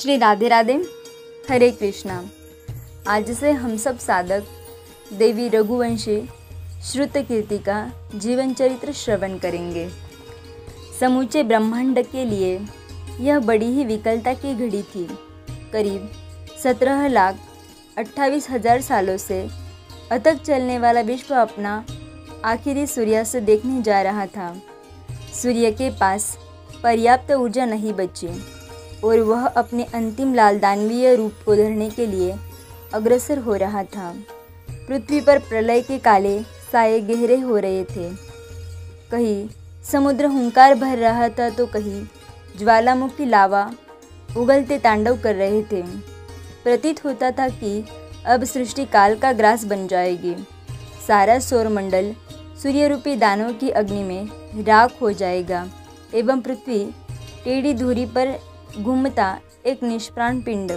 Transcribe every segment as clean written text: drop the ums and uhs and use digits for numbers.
श्री राधे राधे, हरे कृष्णा। आज से हम सब साधक देवी रघुवंशी श्रुत कीर्ति का जीवन चरित्र श्रवण करेंगे। समूचे ब्रह्मांड के लिए यह बड़ी ही विकलता की घड़ी थी। करीब 17,28,000 सालों से अथक चलने वाला विश्व अपना आखिरी सूर्यास्त देखने जा रहा था। सूर्य के पास पर्याप्त ऊर्जा नहीं बची और वह अपने अंतिम लाल दानवीय रूप को धरने के लिए अग्रसर हो रहा था। पृथ्वी पर प्रलय के काले साए गहरे हो रहे थे। कहीं समुद्र हुंकार भर रहा था तो कहीं ज्वालामुखी लावा उगलते तांडव कर रहे थे। प्रतीत होता था कि अब सृष्टि काल का ग्रास बन जाएगी। सारा सौरमंडल सूर्य रूपी दानव की अग्नि में राख हो जाएगा एवं पृथ्वी टेढ़ी धुरी पर घूमता एक निष्प्राण पिंड।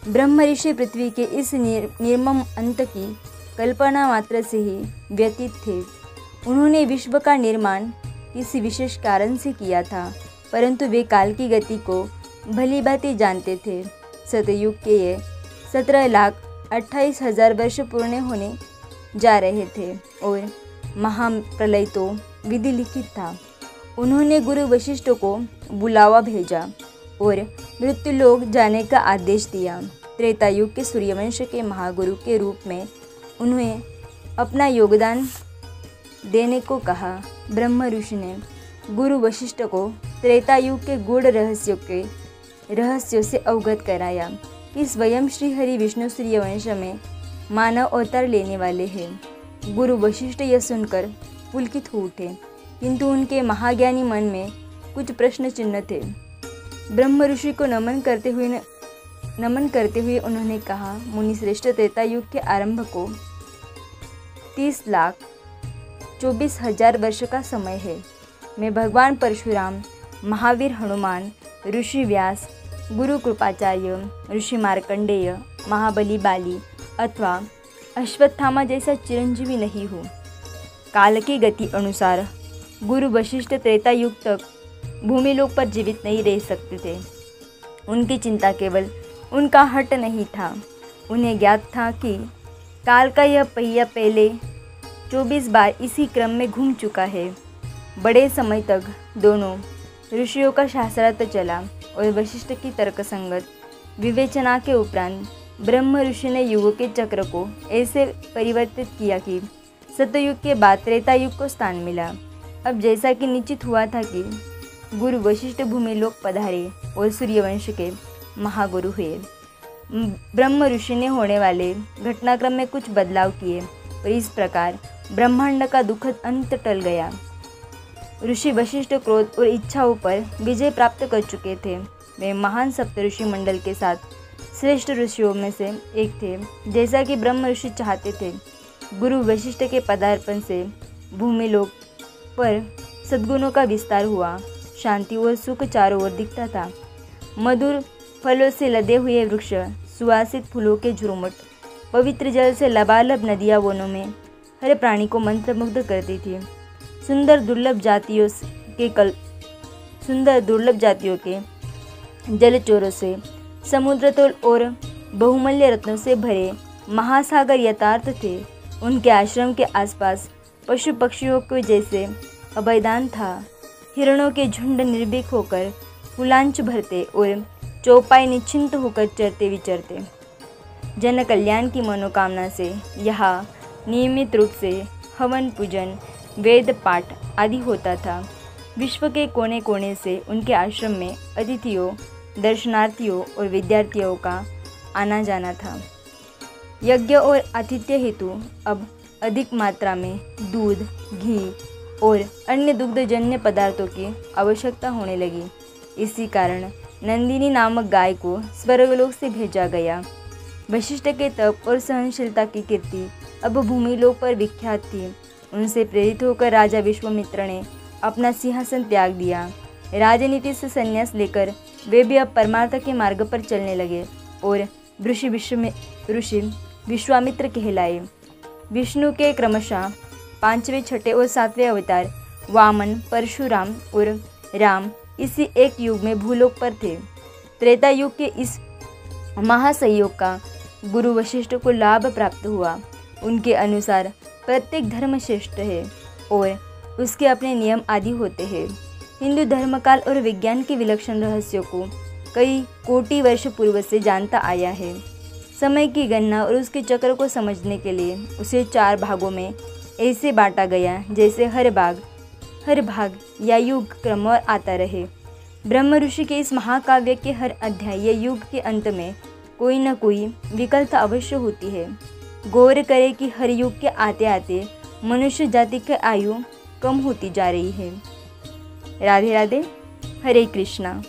ब्रह्म ऋषि पृथ्वी के इस निर्मम अंत की कल्पना मात्र से ही व्यतीत थे। उन्होंने विश्व का निर्माण किसी विशेष कारण से किया था, परंतु वे काल की गति को भली भांति जानते थे। सतयुग के ये 17,28,000 वर्ष पूर्ण होने जा रहे थे और महाप्रलय तो विधि लिखित था। उन्होंने गुरु वशिष्ठ को बुलावा भेजा और मृत्युलोक जाने का आदेश दिया। त्रेता युग के सूर्यवंश के महागुरु के रूप में उन्हें अपना योगदान देने को कहा। ब्रह्म ऋषि ने गुरु वशिष्ठ को त्रेता युग के गूढ़ रहस्यों से अवगत कराया कि स्वयं श्री हरि विष्णु सूर्यवंश में मानव अवतार लेने वाले हैं। गुरु वशिष्ठ यह सुनकर पुलकित हो उठे, किंतु उनके महाज्ञानी मन में कुछ प्रश्न चिन्ह थे। ब्रह्म ऋषि को नमन करते हुए उन्होंने कहा, मुनि श्रेष्ठ, त्रेता युग के आरंभ को 30,24,000 वर्ष का समय है। मैं भगवान परशुराम, महावीर हनुमान, ऋषि व्यास, गुरु कृपाचार्य, ऋषि मार्कंडेय, महाबली बाली अथवा अश्वत्थामा जैसा चिरंजीवी नहीं हूँ। काल की गति अनुसार गुरु वशिष्ठ त्रेता युग तक भूमिलोक पर जीवित नहीं रह सकते थे। उनकी चिंता केवल उनका हट नहीं था। उन्हें ज्ञात था कि काल का यह पहिया पहले 24 बार इसी क्रम में घूम चुका है। बड़े समय तक दोनों ऋषियों का शास्त्रार्थ चला और वशिष्ठ की तर्कसंगत विवेचना के उपरांत ब्रह्म ऋषि ने युग के चक्र को ऐसे परिवर्तित किया कि सतयुग के बाद त्रेता युग को स्थान मिला। अब जैसा कि निश्चित हुआ था कि गुरु वशिष्ठ भूमिलोक पधारे और सूर्यवंश के महागुरु हुए। ब्रह्म ऋषि ने होने वाले घटनाक्रम में कुछ बदलाव किए और इस प्रकार ब्रह्मांड का दुखद अंत टल गया। ऋषि वशिष्ठ क्रोध और इच्छाओं पर विजय प्राप्त कर चुके थे। वे महान सप्तऋषि मंडल के साथ श्रेष्ठ ऋषियों में से एक थे। जैसा कि ब्रह्म ऋषि चाहते थे, गुरु वशिष्ठ के पदार्पण से भूमिलोक पर सद्गुणों का विस्तार हुआ। शांति और सुख चारों ओर दिखता था। मधुर फलों से लदे हुए वृक्ष, सुवासित फूलों के झुरमुट, पवित्र जल से लबालब नदियाँ वनों में हर प्राणी को मंत्रमुग्ध करती थी। सुंदर दुर्लभ जातियों के जलचोरों से, समुद्रतल और बहुमूल्य रत्नों से भरे महासागर यथार्थ थे। उनके आश्रम के आसपास पशु पक्षियों के जैसे अभयदान था। हिरणों के झुंड निर्भीक होकर कुलांच भरते और चौपाई निश्चिंत होकर चरते विचरते। जन कल्याण की मनोकामना से यहाँ नियमित रूप से हवन पूजन, वेद पाठ आदि होता था। विश्व के कोने कोने से उनके आश्रम में अतिथियों, दर्शनार्थियों और विद्यार्थियों का आना जाना था। यज्ञ और आतिथ्य हेतु अब अधिक मात्रा में दूध, घी और अन्य दुग्धजन्य पदार्थों की आवश्यकता होने लगी। इसी कारण नंदिनी नामक गाय को स्वर्गलोक से भेजा गया। वशिष्ठ के तप और सहनशीलता की कीर्ति अब भूमिलोक पर विख्यात थी। उनसे प्रेरित होकर राजा विश्वामित्र ने अपना सिंहासन त्याग दिया। राजनीति से संन्यास लेकर वे भी अब परमार्थ के मार्ग पर चलने लगे और ऋषि विश्वामित्र कहलाए। विष्णु के क्रमशः 5वें, 6ठे और 7वें अवतार वामन, परशुराम और राम इसी एक युग में भूलोक पर थे। त्रेता युग के इस महासंयोग का गुरु वशिष्ठ को लाभ प्राप्त हुआ। उनके अनुसार प्रत्येक धर्म श्रेष्ठ है और उसके अपने नियम आदि होते हैं। हिंदू धर्मकाल और विज्ञान के विलक्षण रहस्यों को कई कोटि वर्ष पूर्व से जानता आया है। समय की गणना और उसके चक्र को समझने के लिए उसे 4 भागों में ऐसे बांटा गया जैसे हर भाग या युग क्रम और आता रहे। ब्रह्म ऋषि के इस महाकाव्य के हर अध्याय या युग के अंत में कोई न कोई विकल्पता अवश्य होती है। गौर करें कि हर युग के आते आते मनुष्य जाति की आयु कम होती जा रही है। राधे राधे, हरे कृष्णा।